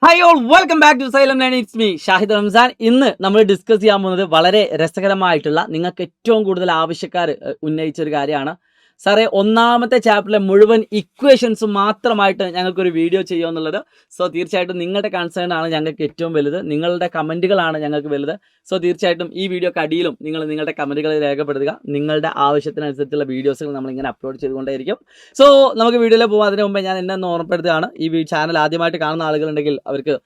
Hi all welcome back to Xylem learning. It's me Shahid Ramzan. ഇന്ന് നമ്മൾ discuss ചെയ്യാൻ പോകുന്നത് വളരെ രസകരമായിട്ടുള്ള നിങ്ങൾക്ക് ഏറ്റവും കൂടുതൽ ആവശ്യക്കാർ ഉന്നയിച്ച ഒരു കാര്യമാണ്. സാറേ, ഒന്നാമത്തെ ചാപ്റ്ററിലെ മുഴുവൻ ഇക്വേഷൻസും മാത്രമായിട്ട് ഞങ്ങൾക്കൊരു വീഡിയോ ചെയ്യുമെന്നുള്ളത്. സോ തീർച്ചയായിട്ടും നിങ്ങളുടെ കൺസേൺ ആണ് ഞങ്ങൾക്ക് ഏറ്റവും വലുത്, നിങ്ങളുടെ കമൻറ്റുകളാണ് ഞങ്ങൾക്ക് വലുത്. സോ തീർച്ചയായിട്ടും ഈ വീഡിയോക്ക് അടിയിലും നിങ്ങൾ നിങ്ങളുടെ കമൻറ്റുകൾ രേഖപ്പെടുത്തുക. നിങ്ങളുടെ ആവശ്യത്തിനനുസരിച്ചുള്ള വീഡിയോസുകൾ നമ്മളിങ്ങനെ അപ്ലോഡ് ചെയ്തുകൊണ്ടേയിരിക്കും. സോ നമുക്ക് വീഡിയോയിൽ പോകാം. അതിന് മുമ്പ് ഞാൻ എന്നെ ഓർമ്മപ്പെടുത്തുകയാണ്, ഈ ചാനൽ ആദ്യമായിട്ട് കാണുന്ന ആളുകളുണ്ടെങ്കിൽ അവർക്ക്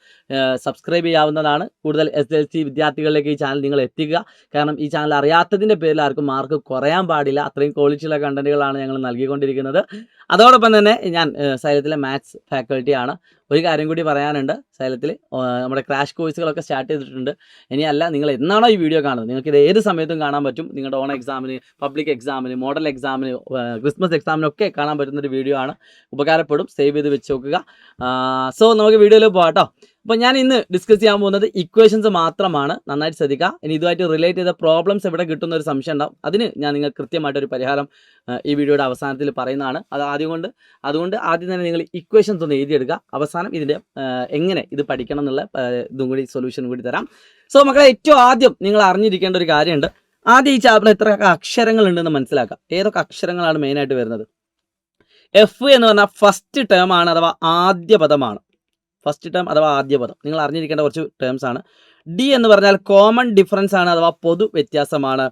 സബ്സ്ക്രൈബ് ചെയ്യാവുന്നതാണ്. കൂടുതൽ SLC വിദ്യാർത്ഥികളിലേക്ക് ഈ ചാനൽ നിങ്ങൾ എത്തിക്കുക. കാരണം ഈ ചാനൽ അറിയാത്തതിൻ്റെ പേരിൽ ആർക്കും മാർക്ക് കുറയാൻ പാടില്ല. അത്രയും ക്വാളിറ്റിയുള്ള കണ്ടന്റുകളാണ് ഞങ്ങൾ നൽകിക്കൊണ്ടിരിക്കുന്നത്. അതോടൊപ്പം തന്നെ ഞാൻ സൈലത്തിലെ മാത്സ് ഫാക്കൽറ്റിയാണ്. ഒരു കാര്യം കൂടി പറയാനുണ്ട്, സൈലത്തിൽ നമ്മുടെ ക്രാഷ് കോഴ്സുകളൊക്കെ സ്റ്റാർട്ട് ചെയ്തിട്ടുണ്ട്. ഇനിയല്ല, നിങ്ങൾ എന്നാണോ ഈ വീഡിയോ കാണുന്നത് നിങ്ങൾക്ക് ഇത് ഏത് സമയത്തും കാണാൻ പറ്റും. നിങ്ങളുടെ ഓൺ എക്സാമിന്, പബ്ലിക് എക്സാമിന്, മോഡൽ എക്സാമിന്, ക്രിസ്മസ് എക്സാമിനൊക്കെ കാണാൻ പറ്റുന്നൊരു വീഡിയോ ആണ്. ഉപകാരപ്പെടും, സേവ് ചെയ്ത് വെച്ച് നോക്കുക. സോ നമുക്ക് വീഡിയോയിൽ പോകാം കേട്ടോ. അപ്പോൾ ഞാൻ ഇന്ന് ഡിസ്കസ് ചെയ്യാൻ പോകുന്നത് ഇക്വേഷൻസ് മാത്രമാണ്. നന്നായിട്ട് ശ്രദ്ധിക്കുക. ഇനി ഇതുമായിട്ട് റിലേറ്റ് ചെയ്ത പ്രോബ്ലംസ് എവിടെ കിട്ടുന്ന ഒരു സംശയം ഉണ്ടാവും. അതിന് ഞാൻ നിങ്ങൾക്ക് കൃത്യമായിട്ടൊരു പരിഹാരം ഈ വീഡിയോയുടെ അവസാനത്തിൽ പറയുന്നതാണ്. അതുകൊണ്ട് ആദ്യം തന്നെ നിങ്ങൾ ഇക്വേഷൻസ് ഒന്ന് എഴുതിയെടുക്കുക. അവസാനം ഇതിൻ്റെ എങ്ങനെ ഇത് പഠിക്കണം എന്നുള്ള ഇതും കൂടി സൊല്യൂഷൻ കൂടി തരാം. സോ മക്കളെ, ഏറ്റവും ആദ്യം നിങ്ങൾ അറിഞ്ഞിരിക്കേണ്ട ഒരു കാര്യമുണ്ട്. ആദ്യം ഈ ചാപ്റ്ററിൽ എത്രയൊക്കെ അക്ഷരങ്ങളുണ്ടെന്ന് മനസ്സിലാക്കാം. ഏതൊക്കെ അക്ഷരങ്ങളാണ് മെയിനായിട്ട് വരുന്നത്? എഫ് എന്ന് പറഞ്ഞാൽ ഫസ്റ്റ് ടേം ആണ്, അഥവാ ആദ്യ പദമാണ്. ഫസ്റ്റ് ടേം അഥവാ ആദ്യ പദം നിങ്ങൾ അറിഞ്ഞിരിക്കേണ്ട കുറച്ച് ടേംസ് ആണ്. ഡി എന്ന് പറഞ്ഞാൽ കോമൺ ഡിഫറൻസ് ആണ്, അഥവാ പൊതു വ്യത്യാസമാണ്.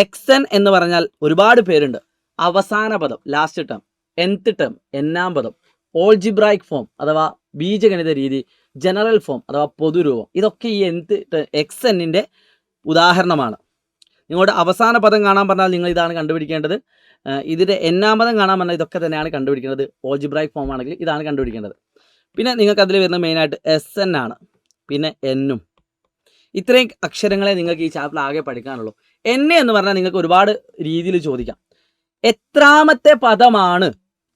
എക്സൻ എന്ന് പറഞ്ഞാൽ ഒരുപാട് പേരുണ്ട്, അവസാന പദം, ലാസ്റ്റ് ടേം. nth ടേം, എന്നാം പദം. ഓൾജിബ്രായിക് ഫോം അഥവാ ബീജഗണിത രീതി. ജനറൽ ഫോം അഥവാ പൊതുരൂപം. ഇതൊക്കെ ഈ എക്സന്നിൻ്റെ ഉദാഹരണമാണ്. നിങ്ങളുടെ അവസാന പദം കാണാൻ പറഞ്ഞാൽ നിങ്ങൾ ഇതാണ് കണ്ടുപിടിക്കേണ്ടത്. ഇതിൻ്റെ എന്നാം പദം കാണാൻ പറഞ്ഞാൽ ഇതൊക്കെ തന്നെയാണ് കണ്ടുപിടിക്കേണ്ടത്. ഓൾജിബ്രായിക് ഫോം ആണെങ്കിൽ ഇതാണ് കണ്ടുപിടിക്കേണ്ടത്. പിന്നെ നിങ്ങൾക്ക് അതിൽ വരുന്ന മെയിനായിട്ട് SN ആണ്, പിന്നെ എന്നും. ഇത്രയും അക്ഷരങ്ങളെ നിങ്ങൾക്ക് ഈ ചാപ്റ്റർ ആകെ പഠിക്കാനുള്ളൂ. എന്നെ എന്ന് പറഞ്ഞാൽ നിങ്ങൾക്ക് ഒരുപാട് രീതിയിൽ ചോദിക്കാം. എത്രാമത്തെ പദമാണ്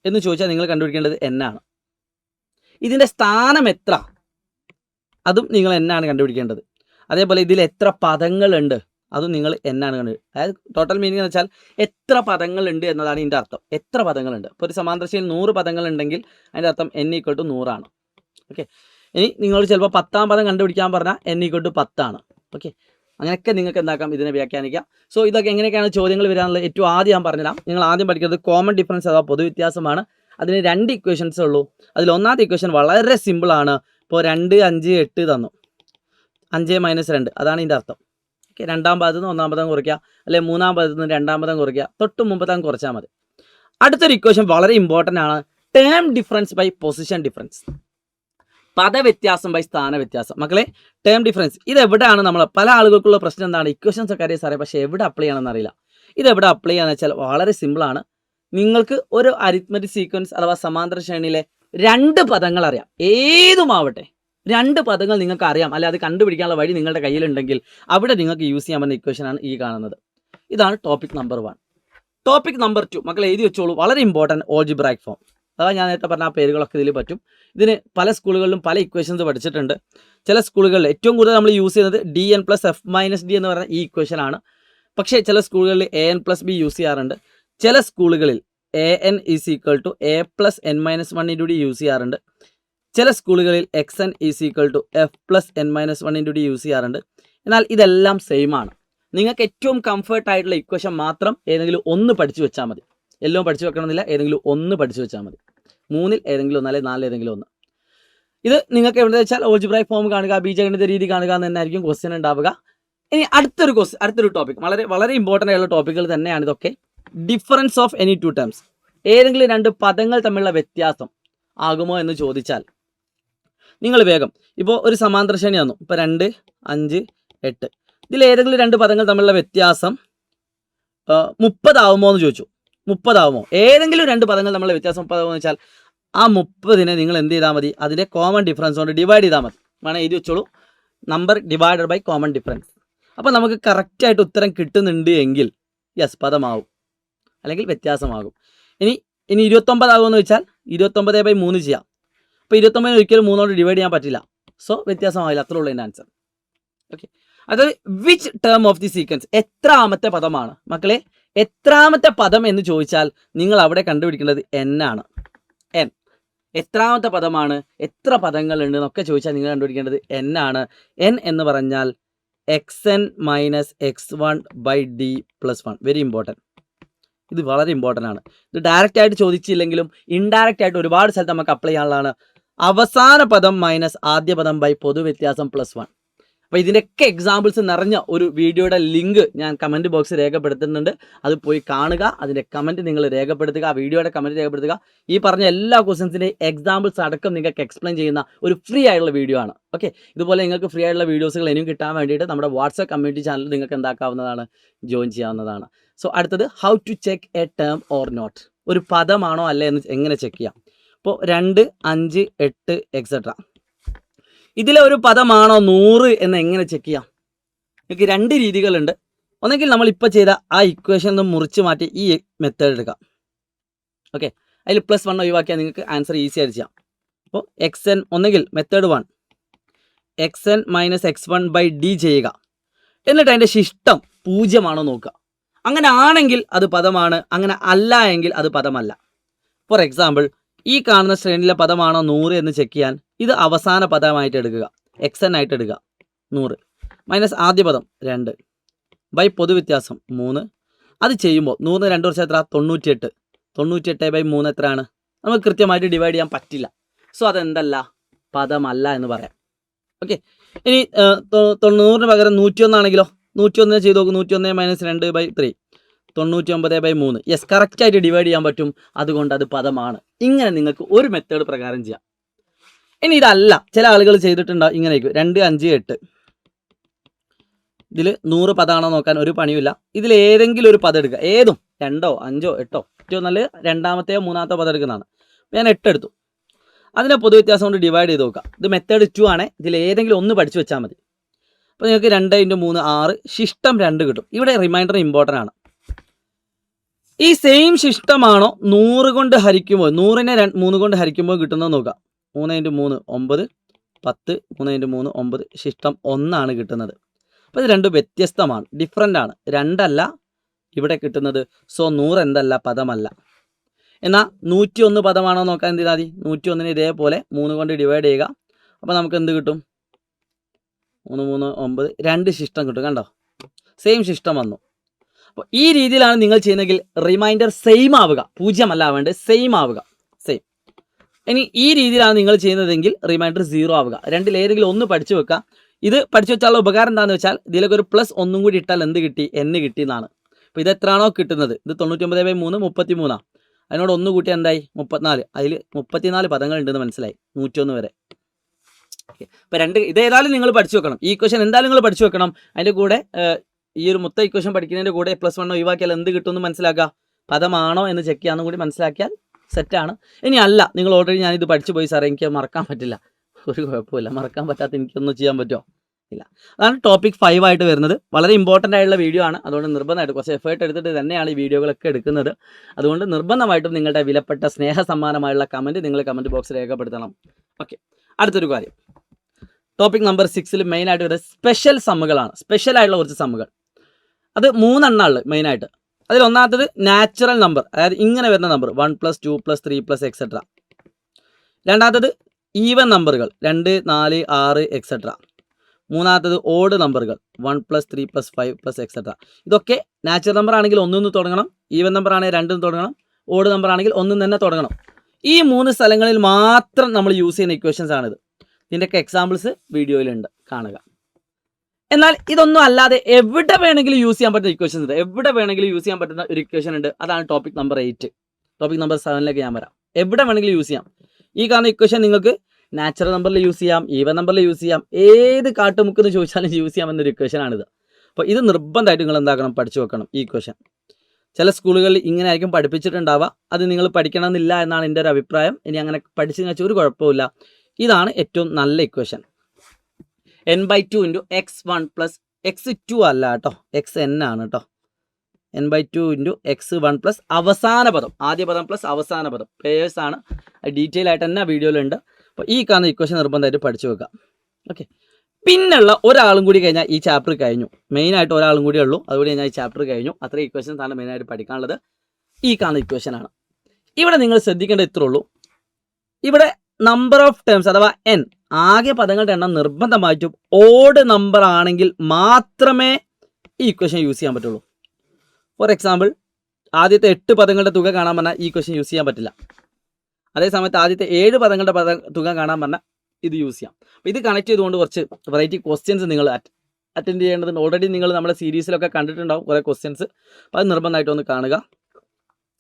എന്ന് ചോദിച്ചാൽ നിങ്ങൾ കണ്ടുപിടിക്കേണ്ടത് എന്നാണ്. ഇതിൻ്റെ സ്ഥാനം എത്ര, അതും നിങ്ങൾ എന്നാണ് കണ്ടുപിടിക്കേണ്ടത്. അതേപോലെ ഇതിൽ എത്ര പദങ്ങളുണ്ട്, അതും നിങ്ങൾ എന്നാണ് കണ്ടുപിടിക്കുക. അതായത് ടോട്ടൽ മീനിങ് എന്ന് വെച്ചാൽ എത്ര പദങ്ങളുണ്ട് എന്നതാണ് ഇതിൻ്റെ അർത്ഥം. എത്ര പദങ്ങളുണ്ട്. ഇപ്പോൾ ഒരു സമാന്തരശ്രേണിയിൽ 100 പദങ്ങളുണ്ടെങ്കിൽ അതിൻ്റെ അർത്ഥം n = 100 ഓക്കെ. ഇനി നിങ്ങൾ ചിലപ്പോൾ 10ാം പദം കണ്ടുപിടിക്കാൻ പറഞ്ഞാൽ n = 10 ഓക്കെ. അങ്ങനെയൊക്കെ നിങ്ങൾക്ക് എന്താക്കാം, ഇതിനെ വ്യാഖ്യാനിക്കാം. സോ ഇതൊക്കെ എങ്ങനെയൊക്കെയാണ് ചോദ്യങ്ങൾ വരാനുള്ളത് ഏറ്റവും ആദ്യം ഞാൻ പറഞ്ഞുതരാം. നിങ്ങൾ ആദ്യം പഠിക്കുന്നത് കോമൺ ഡിഫറൻസ് അഥവാ പൊതുവ്യത്യാസമാണ്. അതിന് 2 ഇക്വേഷൻസ് ഉള്ളൂ. അതിൽ ഒന്നാമത്തെ ഇക്വേഷൻ വളരെ സിമ്പിളാണ്. ഇപ്പോൾ 2, 5, 8 തന്നു. 5 - 2 അതാണ് ഇതിൻ്റെ അർത്ഥം. ഓക്കെ. 2ാം പദത്തിൽ നിന്ന് 1ാം പദം കുറയ്ക്കുക, അല്ലെങ്കിൽ 3ാം പദത്തിൽ നിന്ന് 2ാം പദം കുറയ്ക്കുക, തൊട്ട് മുമ്പത്താം കുറച്ചാൽ മതി. അടുത്തൊരു ഇക്വേഷൻ വളരെ ഇമ്പോർട്ടൻ്റ് ആണ്. Term difference by position difference. പദവ്യത്യാസം ബൈ സ്ഥാന വ്യത്യാസം. മക്കളെ, ടേം ഡിഫറൻസ് ഇത് എവിടെയാണ് നമ്മൾ പല ആളുകൾക്കുള്ള പ്രശ്നം എന്താണ്, ഇക്വേഷൻസ് ഒക്കെ അറിയാം സാറേ, പക്ഷേ എവിടെ അപ്ലൈ ചെയ്യണമെന്ന് അറിയില്ല. ഇതെവിടെ അപ്ലൈ ചെയ്യാന്ന് വെച്ചാൽ വളരെ സിമ്പിളാണ്. നിങ്ങൾക്ക് ഒരു അരിത്മെറ്റിക് സീക്വൻസ് അഥവാ സമാന്തര ശ്രേണിയിലെ 2 പദങ്ങൾ അറിയാം, ഏതുമാവട്ടെ. 2 പദങ്ങൾ നിങ്ങൾക്ക് അറിയാം, അല്ലെ അത് കണ്ടുപിടിക്കാനുള്ള വഴി നിങ്ങളുടെ കയ്യിലുണ്ടെങ്കിൽ അവിടെ നിങ്ങൾക്ക് യൂസ് ചെയ്യാൻ പറ്റുന്ന ഇക്വേഷനാണ് ഈ കാണുന്നത്. ഇതാണ് ടോപ്പിക് നമ്പർ 1. ടോപ്പിക് നമ്പർ 2 മക്കളെ എഴുതി വെച്ചോളൂ. വളരെ ഇമ്പോർട്ടൻറ്റ്, ഓൾജിബ്രായിക് ഫോം. അതാ ഞാൻ നേരത്തെ പറഞ്ഞ ആ പേരുകളൊക്കെ ഇതിൽ പറ്റും. ഇതിന് പല സ്കൂളുകളിലും പല ഇക്വേഷൻസ് പഠിച്ചിട്ടുണ്ട്. ചില സ്കൂളുകളിൽ ഏറ്റവും കൂടുതൽ നമ്മൾ യൂസ് ചെയ്യുന്നത് DN + F - D എന്ന് പറയുന്ന ഈ ഇക്വേഷനാണ്. പക്ഷേ ചില സ്കൂളുകളിൽ AN + B യൂസ് ചെയ്യാറുണ്ട്. ചില സ്കൂളുകളിൽ AN = A + N - 1 × D use ചെയ്യാറുണ്ട്. ചില സ്കൂളുകളിൽ XN = F + N - 1 × D use ചെയ്യാറുണ്ട്. എന്നാൽ ഇതെല്ലാം സെയിം ആണ്. നിങ്ങൾക്ക് ഏറ്റവും കംഫർട്ടായിട്ടുള്ള ഇക്വേഷൻ മാത്രം ഏതെങ്കിലും ഒന്ന് പഠിച്ചു വെച്ചാൽ മതി. എല്ലാം പഠിച്ചു വെക്കണമെന്നില്ല, ഏതെങ്കിലും ഒന്ന് പഠിച്ചു വെച്ചാൽ മതി. 3ൽ ഏതെങ്കിലും ഒന്ന്, അല്ലെങ്കിൽ 4ൽ ഏതെങ്കിലും ഒന്ന്. ഇത് നിങ്ങൾക്ക് എവിടെ വെച്ചാൽ ഓൾജിബ്രായിക് ഫോം കാണുക, ബീജഗണിത രീതി കാണുക എന്ന് തന്നെയായിരിക്കും ക്വസ്റ്റ്യൻ ഉണ്ടാവുക. ഇനി അടുത്തൊരു ടോപ്പിക്, വളരെ വളരെ ഇമ്പോർട്ടൻ്റ് ആയിട്ടുള്ള ടോപ്പിക്കുകൾ തന്നെയാണ് ഇതൊക്കെ. Difference of any 2 terms. ഏതെങ്കിലും 2 പദങ്ങൾ തമ്മിലുള്ള വ്യത്യാസം ആകുമോ എന്ന് ചോദിച്ചാൽ നിങ്ങൾ വേഗം, ഇപ്പോൾ ഒരു സമാന്തര ശ്രേണി തന്നു, ഇപ്പോൾ 2, 5, 8. ഇതിൽ ഏതെങ്കിലും 2 പദങ്ങൾ തമ്മിലുള്ള വ്യത്യാസം 30 ആവുമോ എന്ന് ചോദിച്ചു. 30 ആവുമോ? ഏതെങ്കിലും 2 പദങ്ങൾ തമ്മിലുള്ള വ്യത്യാസം 30 ആവുമോ എന്ന് വെച്ചാൽ ആ 30നെ നിങ്ങൾ എന്ത് ചെയ്താൽ മതി, അതിൻ്റെ കോമൺ ഡിഫറൻസ് കൊണ്ട് ഡിവൈഡ് ചെയ്താൽ മതി. വേണം എഴുതി വെച്ചോളൂ, number divided by common difference. അപ്പോൾ നമുക്ക് കറക്റ്റായിട്ട് ഉത്തരം കിട്ടുന്നുണ്ട് എങ്കിൽ യെസ് പദമാവും, അല്ലെങ്കിൽ വ്യത്യാസമാകും. ഇനി 29 ആകുമെന്ന് വെച്ചാൽ 29/3 ചെയ്യാം. അപ്പോൾ 29 ഒരിക്കലും 3 കൊണ്ട് ഡിവൈഡ് ചെയ്യാൻ പറ്റില്ല. സോ വ്യത്യാസമാവില്ല. അത്രേ ഉള്ളൂ എൻ്റെ ആൻസർ. ഓക്കെ. അതായത് which term of the sequence, എത്രാമത്തെ പദമാണ്. മക്കളെ, എത്രാമത്തെ പദം എന്ന് ചോദിച്ചാൽ നിങ്ങൾ അവിടെ കണ്ടുപിടിക്കേണ്ടത് N ആണ്. N എത്രാമത്തെ പദമാണ്, എത്ര പദങ്ങളുണ്ട് എന്നൊക്കെ ചോദിച്ചാൽ നിങ്ങൾ കണ്ടുപിടിക്കേണ്ടത് n ആണ്. n എന്ന് പറഞ്ഞാൽ xn minus x1/d+1. Very important. ഇത് വളരെ ഇമ്പോർട്ടൻ്റ് ആണ്. ഇത് ഡയറക്റ്റ് ആയിട്ട് ചോദിച്ചില്ലെങ്കിലും ഇൻഡയറക്റ്റ് ആയിട്ട് ഒരുപാട് സ്ഥലത്ത് നമുക്ക് അപ്ലൈ ചെയ്യാനുള്ളതാണ്. അവസാന പദം മൈനസ് ആദ്യ പദം ബൈ പൊതുവ്യത്യാസം +1. അപ്പോൾ ഇതിൻ്റെയൊക്കെ എക്സാമ്പിൾസ് നിറഞ്ഞ ഒരു വീഡിയോയുടെ ലിങ്ക് ഞാൻ കമൻറ്റ് ബോക്സിൽ രേഖപ്പെടുത്തുന്നുണ്ട്. അത് പോയി കാണുക, അതിൻ്റെ കമൻറ്റ് നിങ്ങൾ രേഖപ്പെടുത്തുക, ആ വീഡിയോയുടെ കമൻറ്റ് രേഖപ്പെടുത്തുക. ഈ പറഞ്ഞ എല്ലാ ക്വസ്റ്റ്യൻസിൻ്റെയും എക്സാമ്പിൾസ് അടക്കം നിങ്ങൾക്ക് എക്സ്പ്ലെയിൻ ചെയ്യുന്ന ഒരു ഫ്രീ ആയിട്ടുള്ള വീഡിയോ ആണ്. ഓക്കെ, ഇതുപോലെ നിങ്ങൾക്ക് ഫ്രീ ആയിട്ടുള്ള വീഡിയോസുകൾ ഇനിയും കിട്ടാൻ വേണ്ടിയിട്ട് നമ്മുടെ വാട്സ്ആപ്പ് കമ്മ്യൂണിറ്റി ചാനൽ നിങ്ങൾക്ക് എന്താക്കാവുന്നതാണ്, ജോയിൻ ചെയ്യാവുന്നതാണ്. സോ അടുത്തത് how to check a term or not. ഒരു പദമാണോ അല്ലേ എന്ന് എങ്ങനെ ചെക്ക് ചെയ്യാം. ഇപ്പോൾ 2, 5, 8 എക്സെട്ര, ഇതിലെ ഒരു പദമാണോ 100 എന്ന് എങ്ങനെ ചെക്ക് ചെയ്യാം? നിങ്ങൾക്ക് 2 രീതികളുണ്ട്. ഒന്നെങ്കിൽ നമ്മൾ ഇപ്പോൾ ചെയ്ത ആ ഇക്വേഷൻ ഒന്ന് മുറിച്ച് മാറ്റി ഈ മെത്തേഡ് എടുക്കാം. ഓക്കെ, അതിൽ +1 ഒഴിവാക്കിയാൽ നിങ്ങൾക്ക് ആൻസർ ഈസി ആയിട്ട് ചെയ്യാം. അപ്പോൾ xn, ഒന്നെങ്കിൽ മെത്തേഡ് 1 xn മൈനസ് x1/d ചെയ്യുക. എന്നിട്ട് അതിൻ്റെ ശിഷ്ടം 0 ആണോ നോക്കുക. അങ്ങനെ ആണെങ്കിൽ അത് പദമാണ്, അങ്ങനെ അല്ല എങ്കിൽ അത് പദമല്ല. ഫോർ എക്സാമ്പിൾ, ഈ കാണുന്ന ശ്രേണിയിലെ പദമാണോ 100 എന്ന് ചെക്ക് ചെയ്യാൻ ഇത് അവസാന പദമായിട്ട് എടുക്കുക, xn ആയിട്ട് എടുക്കുക. 100 മൈനസ് ആദ്യ പദം 2 ബൈ പൊതുവ്യത്യാസം 3. അത് ചെയ്യുമ്പോൾ 100 2 വർഷം എത്ര? 98. 98/3 എത്രയാണ്? നമുക്ക് കൃത്യമായിട്ട് ഡിവൈഡ് ചെയ്യാൻ പറ്റില്ല. സോ അതെന്തല്ല, പദമല്ല എന്ന് പറയാം. ഓക്കെ, ഇനി 90 പകരം 101 ആണെങ്കിലോ, 101 ചെയ്ത് നോക്കും. 101 മൈനസ് 2/3 99/3. യെസ്, കറക്റ്റായിട്ട് ഡിവൈഡ് ചെയ്യാൻ പറ്റും. അതുകൊണ്ട് അത് പദമാണ്. ഇങ്ങനെ നിങ്ങൾക്ക് ഒരു മെത്തേഡ് പ്രകാരം ചെയ്യാം. ഇനി ഇതല്ല, ചില ആളുകൾ ചെയ്തിട്ടുണ്ടാവും ഇങ്ങനെ 2, 5, 8. ഇതിൽ 100 പദമാണോ നോക്കാൻ ഒരു പണിയില്ല. ഇതിൽ ഏതെങ്കിലും ഒരു പദം എടുക്കുക, ഏതും 2, 5, 8. ഏറ്റവും നല്ല രണ്ടാമത്തെയോ മൂന്നാമത്തെ പദം എടുക്കുന്നതാണ്. ഞാൻ 8 എടുത്തു. അതിനെ പൊതുവ്യത്യാസം കൊണ്ട് ഡിവൈഡ് ചെയ്ത് നോക്കുക. ഇത് മെത്തേഡ് 2 ആണ്. ഇതിൽ ഏതെങ്കിലും ഒന്ന് പഠിച്ചു വെച്ചാൽ മതി. അപ്പോൾ നിങ്ങൾക്ക് 2 × 3 6, ശിഷ്ടം 2 കിട്ടും. ഇവിടെ റിമൈൻഡർ ഇമ്പോർട്ടൻ്റ് ആണ്. ഈ സെയിം ശിഷ്ടമാണോ 100 കൊണ്ട് ഹരിക്കുമ്പോൾ, 100നെ 3 കൊണ്ട് ഹരിക്കുമ്പോൾ കിട്ടുന്നത് നോക്കുക. 3 × 3 9, 10, 3 × 3 9, ശിഷ്ടം 1 ആണ് കിട്ടുന്നത്. അപ്പോൾ ഇത് രണ്ടും വ്യത്യസ്തമാണ്, ഡിഫറൻ്റ് ആണ്. 2 അല്ല ഇവിടെ കിട്ടുന്നത്. സോ 100 എന്തല്ല, പദമല്ല. എന്നാൽ 101 പദമാണോ നോക്കാൻ എന്ത് ചെയ്താൽ മതി, 101നെ ഇതേപോലെ 3 കൊണ്ട് ഡിവൈഡ് ചെയ്യുക. അപ്പോൾ നമുക്ക് എന്ത് കിട്ടും? 3 3 9, 2 ശിഷ്ടം കിട്ടും. കണ്ടോ, സെയിം ശിഷ്ടം വന്നു. അപ്പോൾ ഈ രീതിയിലാണ് നിങ്ങൾ ചെയ്യുന്നതെങ്കിൽ റിമൈൻഡർ സെയിം ആവുക, 0 അല്ല ആവേണ്ടത്, സെയിം ആവുക, സെയിം. ഇനി ഈ രീതിയിലാണ് നിങ്ങൾ ചെയ്യുന്നതെങ്കിൽ റിമൈൻഡർ 0 ആവുക. രണ്ടിൽ ഏതെങ്കിലും ഒന്ന് പഠിച്ചു വെക്കുക. ഇത് പഠിച്ചു വെച്ചാലുള്ള ഉപകാരം എന്താണെന്ന് വെച്ചാൽ ഇതിലേക്ക് ഒരു +1 കൂടി ഇട്ടാൽ എന്ത് കിട്ടി, n കിട്ടി എന്നാണ്. അപ്പോൾ ഇത് എത്രയാണോ കിട്ടുന്നത്, ഇത് 99/3 33. അതിനോട് 1 കൂട്ടി എന്തായി, 34. അതിൽ 34 പദങ്ങൾ ഉണ്ടെന്ന് മനസ്സിലായി, 101 വരെ. അപ്പോൾ ഇത് ഏതായാലും നിങ്ങൾ പഠിച്ചു വെക്കണം. ഈ ഇക്വേഷൻ എന്തായാലും നിങ്ങൾ പഠിച്ചു വെക്കണം. അതിൻ്റെ കൂടെ ഈ ഒരു മൊത്തം ഇക്വേഷൻ പഠിക്കുന്നതിൻ്റെ കൂടെ +1 ഒഴിവാക്കിയാൽ എന്ത് കിട്ടുമെന്ന് മനസ്സിലാക്കുക. പദമാണോ എന്ന് ചെക്ക് ചെയ്യാമെന്നും കൂടി മനസ്സിലാക്കിയാൽ സെറ്റാണ്. ഇനി അല്ല, നിങ്ങൾ ഓൾറെഡി ഞാനിത് പഠിച്ചു പോയി സാറേ, എനിക്ക് മറക്കാൻ പറ്റില്ല. ഒരു കുഴപ്പമില്ല, മറക്കാൻ പറ്റാത്ത എനിക്കൊന്നും ചെയ്യാൻ പറ്റുമോ? ഇല്ല. അതാണ് ടോപ്പിക് 5 ആയിട്ട് വരുന്നത്. വളരെ ഇമ്പോർട്ടൻ്റ് ആയിട്ടുള്ള വീഡിയോ ആണ്. അതുകൊണ്ട് നിർബന്ധമായിട്ട് കുറച്ച് എഫേർട്ട് എടുത്തിട്ട് തന്നെയാണ് ഈ വീഡിയോകളൊക്കെ എടുക്കുന്നത്. അതുകൊണ്ട് നിർബന്ധമായിട്ടും നിങ്ങളുടെ വിലപ്പെട്ട സ്നേഹ സമ്മാനമായുള്ള കമൻറ്റ് നിങ്ങൾ കമൻറ്റ് ബോക്സിൽ രേഖപ്പെടുത്തണം. ഓക്കെ, അടുത്തൊരു കാര്യം, ടോപ്പിക് നമ്പർ 6 മെയിനായിട്ട് വരുന്നത് സ്പെഷ്യൽ സമ്മുകളാണ്. സ്പെഷ്യൽ ആയിട്ടുള്ള കുറച്ച് സമ്മുകൾ, അത് 3 എണ്ണമാണ് മെയിനായിട്ട്. അതിൽ ഒന്നാമത്തത് നാച്ചുറൽ നമ്പർ, അതായത് ഇങ്ങനെ വരുന്ന നമ്പർ 1 + 2 + 3 എക്സെട്ര. രണ്ടാമത്തത് ഈവൻ നമ്പറുകൾ 2 4 6 എക്സെട്ര. മൂന്നാമത്തത് ഓഡ് നമ്പറുകൾ 1 + 3 + 5 എക്സെട്ര. ഇതൊക്കെ നാച്ചുറൽ നമ്പർ ആണെങ്കിൽ 1 തുടങ്ങണം, ഈവൻ നമ്പർ ആണെങ്കിൽ 2 തുടങ്ങണം, ഓഡ് നമ്പർ ആണെങ്കിൽ 1 തന്നെ തുടങ്ങണം. ഈ 3 സ്ഥലങ്ങളിൽ മാത്രം നമ്മൾ യൂസ് ചെയ്യുന്ന ഇക്വേഷൻസ് ആണിത്. ഇതിൻ്റെയൊക്കെ എക്സാമ്പിൾസ് വീഡിയോയിലുണ്ട്, കാണുക. എന്നാൽ ഇതൊന്നും അല്ലാതെ എവിടെ വേണമെങ്കിലും യൂസ് ചെയ്യാൻ പറ്റുന്ന ഇക്വേഷൻസ് ഉണ്ട്. എവിടെ വേണമെങ്കിലും യൂസ് ചെയ്യാൻ പറ്റുന്ന ഒരു ഇക്വേഷൻ ഉണ്ട്. അതാണ് ടോപ്പിക് നമ്പർ 8. ടോപ്പിക് നമ്പർ 7ലേക്ക് ഞാൻ വരാം. എവിടെ വേണമെങ്കിലും യൂസ് ചെയ്യാം. ഈ കാണുന്ന ഇക്വേഷൻ നിങ്ങൾക്ക് നാച്ചുറൽ നമ്പറിൽ യൂസ് ചെയ്യാം, ഈവൻ നമ്പറിൽ യൂസ് ചെയ്യാം, ഏത് കാട്ടുമുക്കെന്ന് ചോദിച്ചാലും യൂസ് ചെയ്യാം എന്നൊരു ഇക്വേഷനാണിത്. അപ്പോൾ ഇത് നിർബന്ധമായിട്ട് നിങ്ങൾ എന്താക്കണം, പഠിച്ചു വെക്കണം ഈ ഇക്വേഷൻ. ചില സ്കൂളുകളിൽ ഇങ്ങനെ ആയിരിക്കും പഠിപ്പിച്ചിട്ടുണ്ടാവുക. അത് നിങ്ങൾ പഠിക്കണമെന്നില്ല എന്നാണ് എൻ്റെ ഒരു അഭിപ്രായം. ഇനി അങ്ങനെ പഠിച്ചു വെച്ചാൽ ഒരു കുഴപ്പമില്ല. ഇതാണ് ഏറ്റവും നല്ല ഇക്വേഷൻ. n/2 × x1 + x2 അല്ല കേട്ടോ, xn ആണ് കേട്ടോ. n/2 × x1 + അവസാന പദം, ആദ്യ പദം പ്ലസ് അവസാന പദം, പേയേഴ്സ് ആണ്. ഡീറ്റെയിൽ ആയിട്ട് തന്നെ വീഡിയോയിലുണ്ട്. അപ്പോൾ ഈ കാണുന്ന ഇക്വേഷൻ നിർബന്ധമായിട്ട് പഠിച്ചു വെക്കുക. ഓക്കെ, പിന്നുള്ള ഒരാളും കൂടി കഴിഞ്ഞാൽ ഈ ചാപ്റ്റർ കഴിഞ്ഞു. മെയിനായിട്ട് ഒരാളും കൂടിയേ ഉള്ളൂ, അതുകൂടി കഴിഞ്ഞാൽ ഈ ചാപ്റ്റർ കഴിഞ്ഞു. അത്രയും ഇക്വേഷൻസ് ആണ് മെയിനായിട്ട് പഠിക്കാനുള്ളത്. ഈ കാണുന്ന ഇക്വേഷനാണ്. ഇവിടെ നിങ്ങൾ ശ്രദ്ധിക്കേണ്ടത് ഇത്രേ ഉള്ളൂ. ഇവിടെ നമ്പർ ഓഫ് ടേംസ് അഥവാ n ആകെ പദങ്ങളുടെ എണ്ണം നിർബന്ധമായിട്ടും ഓഡ് നമ്പർ ആണെങ്കിൽ മാത്രമേ ഈ ഇക്വേഷൻ യൂസ് ചെയ്യാൻ പറ്റുള്ളൂ. ഫോർ എക്സാമ്പിൾ ആദ്യത്തെ 8 പദങ്ങളുടെ തുക കാണാൻ പറഞ്ഞാൽ ഈ ഇക്വേഷൻ യൂസ് ചെയ്യാൻ പറ്റില്ല. അതേസമയത്ത് ആദ്യത്തെ 7 പദങ്ങളുടെ തുക കാണാൻ പറഞ്ഞാൽ ഇത് യൂസ് ചെയ്യാം. അപ്പോൾ ഇത് കണക്ട് ചെയ്തുകൊണ്ട് കുറച്ച് വെറൈറ്റി ക്വസ്റ്റ്യൻസ് നിങ്ങൾ അറ്റൻഡ് ചെയ്യേണ്ടതുണ്ട്. ഓൾറെഡി നിങ്ങൾ നമ്മുടെ സീരീസിലൊക്കെ കണ്ടിട്ടുണ്ടാവും കുറേ ക്വസ്റ്റ്യൻസ്. അപ്പോൾ അത് നിർബന്ധമായിട്ടൊന്ന് കാണുക,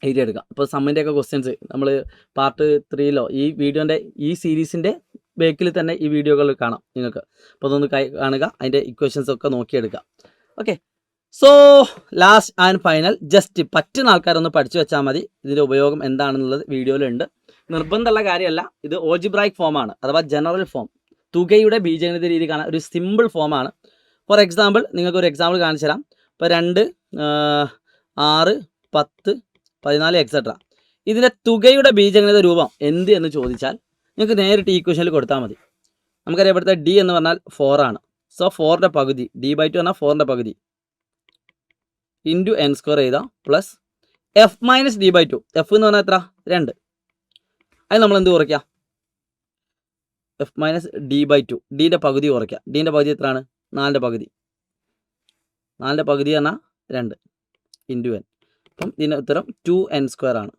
എഴുതിയെടുക്കുക. അപ്പോൾ സമ്മിൻ്റെയൊക്കെ ക്വസ്റ്റ്യൻസ് നമ്മൾ പാർട്ട് 3 ഈ വീഡിയോൻ്റെ ഈ സീരീസിൻ്റെ ബേക്കിൽ തന്നെ ഈ വീഡിയോകൾ കാണാം നിങ്ങൾക്ക്. അപ്പോൾ അതൊന്ന് കാണുക, അതിൻ്റെ ഇക്വേഷൻസ് ഒക്കെ നോക്കിയെടുക്കുക. Okay, so last and final just പറ്റുന്ന ആൾക്കാരൊന്ന് പഠിച്ചു വെച്ചാൽ മതി. ഇതിൻ്റെ ഉപയോഗം എന്താണെന്നുള്ളത് വീഡിയോയിലുണ്ട്. നിർബന്ധമുള്ള കാര്യമല്ല, ഇത് ഓൾജിബ്രായിക് ഫോമാണ് അഥവാ ജനറൽ ഫോം. തുകയുടെ ബീജഗണിത രീതി കാണാൻ ഒരു സിമ്പിൾ ഫോമാണ്. ഫോർ എക്സാമ്പിൾ നിങ്ങൾക്കൊരു എക്സാമ്പിൾ കാണിച്ചു തരാം. ഇപ്പോൾ 2, 6, 10, 14 എക്സെട്ര ഇതിൻ്റെ തുകയുടെ ബീജഗണിത രൂപം എന്ത് എന്ന് ചോദിച്ചാൽ നിങ്ങൾക്ക് നേരിട്ട് ഈക്വേഷനിൽ കൊടുത്താൽ മതി. നമുക്കറിയാം ഇവിടുത്തെ ഡി എന്ന് പറഞ്ഞാൽ 4 ആണ്. സോ 4ൻ്റെ പകുതി d/2 പറഞ്ഞാൽ 4ൻ്റെ പകുതി ഇൻറ്റു n സ്ക്വയർ ചെയ്താൽ plus f minus d/2. F എന്ന് പറഞ്ഞാൽ എത്ര? 2. അത് നമ്മൾ എന്ത് കുറയ്ക്കുക? എഫ് മൈനസ് d/2 ഡീൻ്റെ പകുതി കുറയ്ക്കുക. ഡീൻ്റെ പകുതി എത്രയാണ്? 4ൻ്റെ പകുതി. 4ൻ്റെ പകുതി പറഞ്ഞാൽ 2 ഇൻറ്റു n. അപ്പം ഇതിൻ്റെ ഉത്തരം 2n സ്ക്വയർ ആണ്.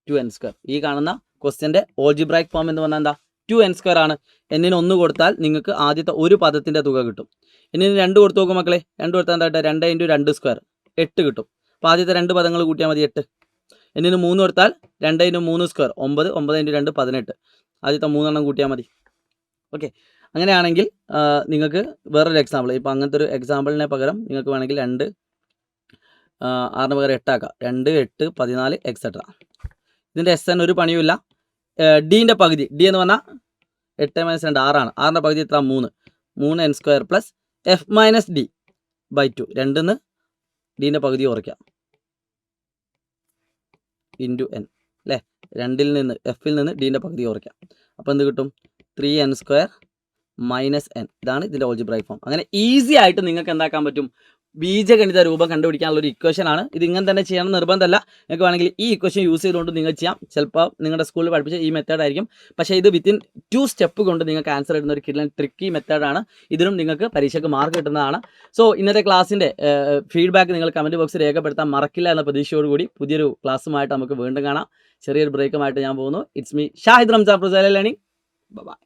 2n square. ഈ കാണുന്ന ക്വസ്റ്റ്യൻ്റെ ഓൾജിബ്രായിക് ഫോം എന്ന് പറഞ്ഞാൽ എന്താ? 2n സ്ക്വയർ ആണ്. എന്നിന് 1 കൊടുത്താൽ നിങ്ങൾക്ക് ആദ്യത്തെ ഒരു പദത്തിൻ്റെ തുക കിട്ടും. എന്നിന് 2 കൊടുത്ത് നോക്കും മക്കളെ. 2 കൊടുത്താൽ എന്താ? 2 ഇൻറ്റു 2 സ്ക്വയർ 8 കിട്ടും. അപ്പോൾ ആദ്യത്തെ 2 പദങ്ങൾ കൂട്ടിയാൽ മതി 8. എന്നിന് 3 കൊടുത്താൽ 2 ഇൻറ്റു 3 സ്ക്വയർ 9, 9 ഇൻറ്റു 2 18. ആദ്യത്തെ 3 എണ്ണം കൂട്ടിയാൽ മതി. ഓക്കെ, അങ്ങനെയാണെങ്കിൽ നിങ്ങൾക്ക് വേറൊരു എക്സാമ്പിൾ, ഇപ്പോൾ അങ്ങനത്തെ ഒരു എക്സാമ്പിളിനെ പകരം നിങ്ങൾക്ക് വേണമെങ്കിൽ 2 6ന് പകരം 8 ആക്കാം. 2, 8, 14 എക്സെട്ര. ഇതിൻ്റെ SN ഒരു പണിയുമില്ല. ഡീൻ്റെ പകുതി, ഡി എന്ന് പറഞ്ഞാൽ 8 - 2 6 ആണ്. 6ൻ്റെ പകുതി എത്ര? 3. 3n square plus F minus d/2. 2ന്ന് ഡീൻ്റെ പകുതി കുറയ്ക്കാം ഇൻറ്റു n അല്ലേ. 2ൽ നിന്ന് എഫിൽ നിന്ന് ഡീൻ്റെ പകുതി കുറയ്ക്കാം. അപ്പോൾ എന്ത് കിട്ടും? 3n square minus n. ഇതാണ് ഇതിൻ്റെ ഓൾജിബ്രായിക് ഫോം. അങ്ങനെ ഈസി ആയിട്ട് നിങ്ങൾക്ക് എന്താക്കാൻ പറ്റും? ബീജഗണിത രൂപം കണ്ടുപിടിക്കാനുള്ള ഒരു ഇക്വേഷൻ ആണ് ഇത്. ഇങ്ങനെ തന്നെ ചെയ്യണം നിർബന്ധമല്ല. നിങ്ങൾക്ക് വേണമെങ്കിൽ ഈ ഇക്വേഷൻ യൂസ് ചെയ്തുകൊണ്ട് നിങ്ങൾ ചെയ്യാം. ചിലപ്പോൾ നിങ്ങളുടെ സ്കൂളിൽ പഠിപ്പിച്ച ഈ മെത്തേഡ് ആയിരിക്കും, പക്ഷേ ഇത് വിത്തിൻ 2 സ്റ്റെപ്പ് കൊണ്ട് നിങ്ങൾക്ക് ആൻസർ ഇടുന്ന ഒരു കിഡ്ലൻ ട്രിക്കി മെത്തേഡാണ്. ഇതിനും നിങ്ങൾക്ക് പരീക്ഷയ്ക്ക് മാർക്ക് കിട്ടുന്നതാണ്. സോ ഇന്നത്തെ ക്ലാസ്സിൻ്റെ ഫീഡ്ബാക്ക് നിങ്ങൾ കമൻറ്റ് ബോക്സിൽ രേഖപ്പെടുത്താൻ മറക്കില്ല എന്ന പ്രതീക്ഷയോടുകൂടി പുതിയൊരു ക്ലാസ്സുമായിട്ട് നമുക്ക് വീണ്ടും കാണാം. ചെറിയൊരു ബ്രേക്കുമായിട്ട് ഞാൻ പോകുന്നു. It's me Shahid Ramzan from learning. By.